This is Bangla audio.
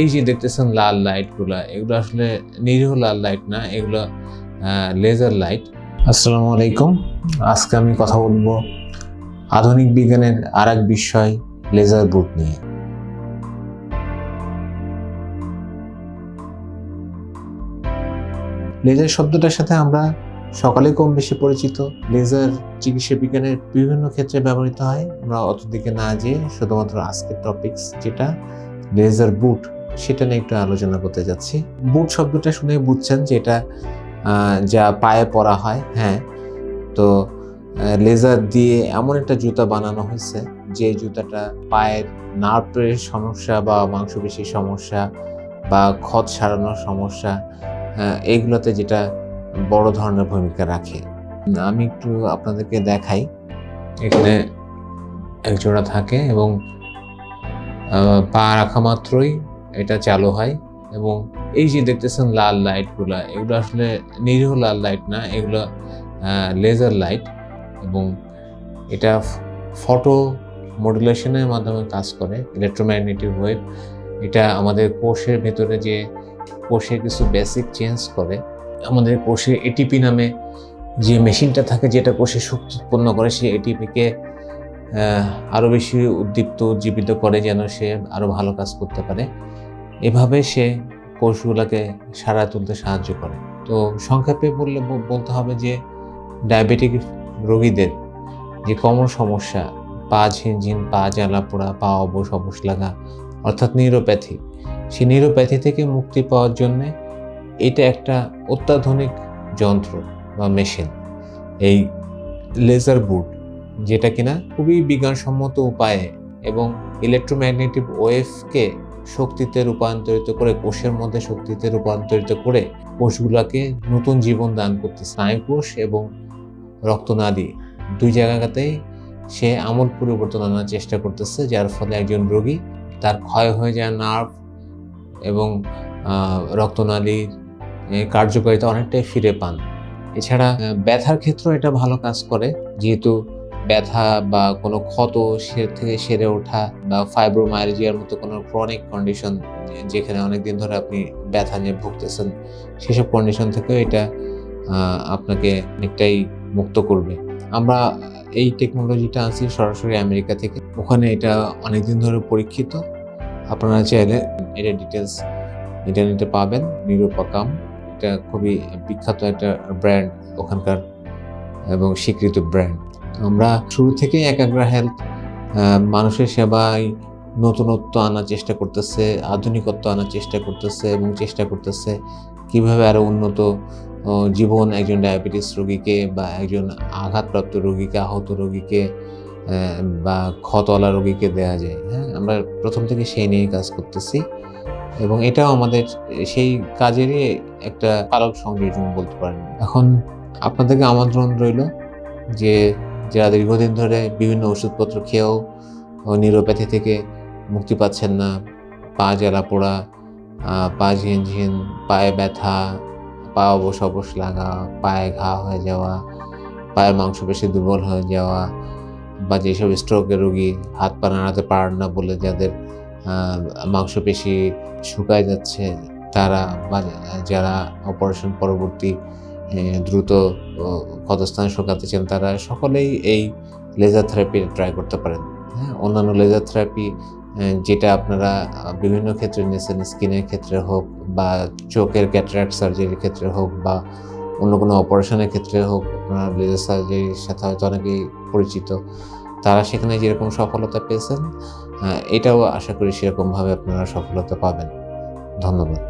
এই যে দেখতেছেন লাল লাইটগুলো, এগুলো আসলে নিরীহ লাল লাইট না, এগুলো লেজার লাইট। আসসালামু আলাইকুম। আজকে আমি কথা বলবো আধুনিক বিজ্ঞানের আরেক বিষয় লেজার বুট নিয়ে। লেজার শব্দটার সাথে আমরা সকলে কম বেশি পরিচিত। লেজার চিকিৎসা বিজ্ঞানের বিভিন্ন ক্ষেত্রে ব্যবহৃত হয়। আমরা অত দিকে না যেয়ে শুধুমাত্র আজকের টপিকস যেটা লেজার বুট, সেটা নিয়ে একটু আলোচনা করতে যাচ্ছি। বুট শব্দটা শুনে বুঝছেন যে এটা যা পায়ে পরা হয়। হ্যাঁ, তো লেজার দিয়ে এমন একটা জুতা বানানো হয়েছে যে জুতাটা পায়ের নার্ভের সমস্যা বা মাংসপেশির সমস্যা বা ক্ষত সারানোর সমস্যা, এইগুলোতে যেটা বড় ধরনের ভূমিকা রাখে। আমি একটু আপনাদেরকে দেখাই। এখানে এক জোড়া থাকে এবং পা রাখা মাত্রই এটা চালু হয়। এবং এই যে দেখতেছেন লাল লাইটগুলো, এগুলো আসলে নিরীহ লাল লাইট না, এগুলো লেজার লাইট। এবং এটা ফটো মডুলেশনের মাধ্যমে কাজ করে, ইলেকট্রোম্যাগনেটিক ওয়েভ। এটা আমাদের কোষের ভেতরে যে কোষে কিছু বেসিক চেঞ্জ করে। আমাদের কোষে এটিপি নামে যে মেশিনটা থাকে, যেটা কোষে শক্তি উৎপন্ন করে, সেই এটিপিকে আরও বেশি উজ্জীবিত করে যেন সে আরও ভালো কাজ করতে পারে। এভাবে সে কোষগুলোকে সারায় তুলতে সাহায্য করে। তো সংক্ষেপে বলতে হবে যে ডায়াবেটিক রোগীদের যে কমন সমস্যা, পা ঝিনঝিন, পা জ্বালা পোড়া, পা অবশ অবশ লাগা, অর্থাৎ নিউরোপ্যাথি, সেই নিউরোপ্যাথি থেকে মুক্তি পাওয়ার জন্যে এটা একটা অত্যাধুনিক যন্ত্র বা মেশিন, এই লেজার বুট, যেটা কিনা খুবই বিজ্ঞানসম্মত উপায়ে এবং ইলেকট্রোম্যাগনেটিক ওয়েভকে শক্তিতে রূপান্তরিত করে, কোষের মধ্যে শক্তিতে রূপান্তরিত করে কোষগুলোকে নতুন জীবন দান করতে, স্নায়ুকোষ এবং রক্তনালী দুই জায়গাতেই সে আমূল পরিবর্তন আনার চেষ্টা করতেছে, যার ফলে একজন রোগী তার ক্ষয় হয়ে যায় নার্ভ এবং রক্তনালীর কার্যকারিতা অনেকটাই ফিরে পান। এছাড়া ব্যথার ক্ষেত্রেও এটা ভালো কাজ করে, যেহেতু ব্যথা বা কোনো ক্ষত থেকে সেরে ওঠা বা ফাইব্রোমায়ালজিয়ার মতো কোনো ক্রনিক কন্ডিশন, যেখানে অনেকদিন ধরে আপনি ব্যথা নিয়ে ভুগতেছেন, সেসব কন্ডিশন থেকেও এটা আপনাকে অনেকটাই মুক্ত করবে। আমরা এই টেকনোলজিটা আনছি সরাসরি আমেরিকা থেকে। ওখানে এটা অনেকদিন ধরে পরীক্ষিত। আপনারা চাইলে এটা ডিটেলস ইন্টারনেটে পাবেন। নিউরোপাকাম, এটা খুবই বিখ্যাত একটা ব্র্যান্ড ওখানকার এবং স্বীকৃত ব্র্যান্ড। আমরা শুরু থেকেই একাগ্রা হেলথ মানুষের সেবায় নতুনত্ব আনার চেষ্টা করতেছে, আধুনিকত্ব আনার চেষ্টা করতেছে এবং চেষ্টা করতেছে কীভাবে আরও উন্নত জীবন একজন ডায়াবেটিস রোগীকে বা একজন আঘাতপ্রাপ্ত রোগীকে, আহত রোগীকে বা ক্ষতওয়ালা রোগীকে দেওয়া যায়। হ্যাঁ, আমরা প্রথম থেকে সেই নিয়েই কাজ করতেছি এবং এটাও আমাদের সেই কাজেরই একটা পালক সংযোজন বলতে পারেন। এখন আপনাদেরকে আমন্ত্রণ রইল যে যারা দীর্ঘদিন ধরে বিভিন্ন ওষুধপত্র খেয়েও নিউরোপ্যাথি থেকে মুক্তি পাচ্ছেন না, পা জ্বালা পোড়া, পা ঝিনঝিন, পায়ে ব্যথা, পা অবশ অবশ লাগা, পায়ে ঘা হয়ে যাওয়া, পায়ের মাংসপেশি দুর্বল হয়ে যাওয়া, বা যেসব স্ট্রোকের রোগী হাত পা নাড়াতে পারেন না বলে যাদের মাংসপেশি শুকায় যাচ্ছে, তারা বা যারা অপারেশন পরবর্তী দ্রুত ক্ষতস্থান শুকাতে চান, তারা সকলেই এই লেজার থেরাপি ট্রাই করতে পারেন। হ্যাঁ, অন্যান্য লেজার থেরাপি যেটা আপনারা বিভিন্ন ক্ষেত্রে নিয়েছেন, স্কিনের ক্ষেত্রে হোক বা চোখের ক্যাটারাক্ট সার্জারির ক্ষেত্রে হোক বা অন্য কোনো অপারেশনের ক্ষেত্রে হোক, আপনারা লেজার সার্জারির সাথে হয়তো অনেকেই পরিচিত। তারা সেখানে যেরকম সফলতা পেয়েছেন, এটাও আশা করি সেরকমভাবে আপনারা সফলতা পাবেন। ধন্যবাদ।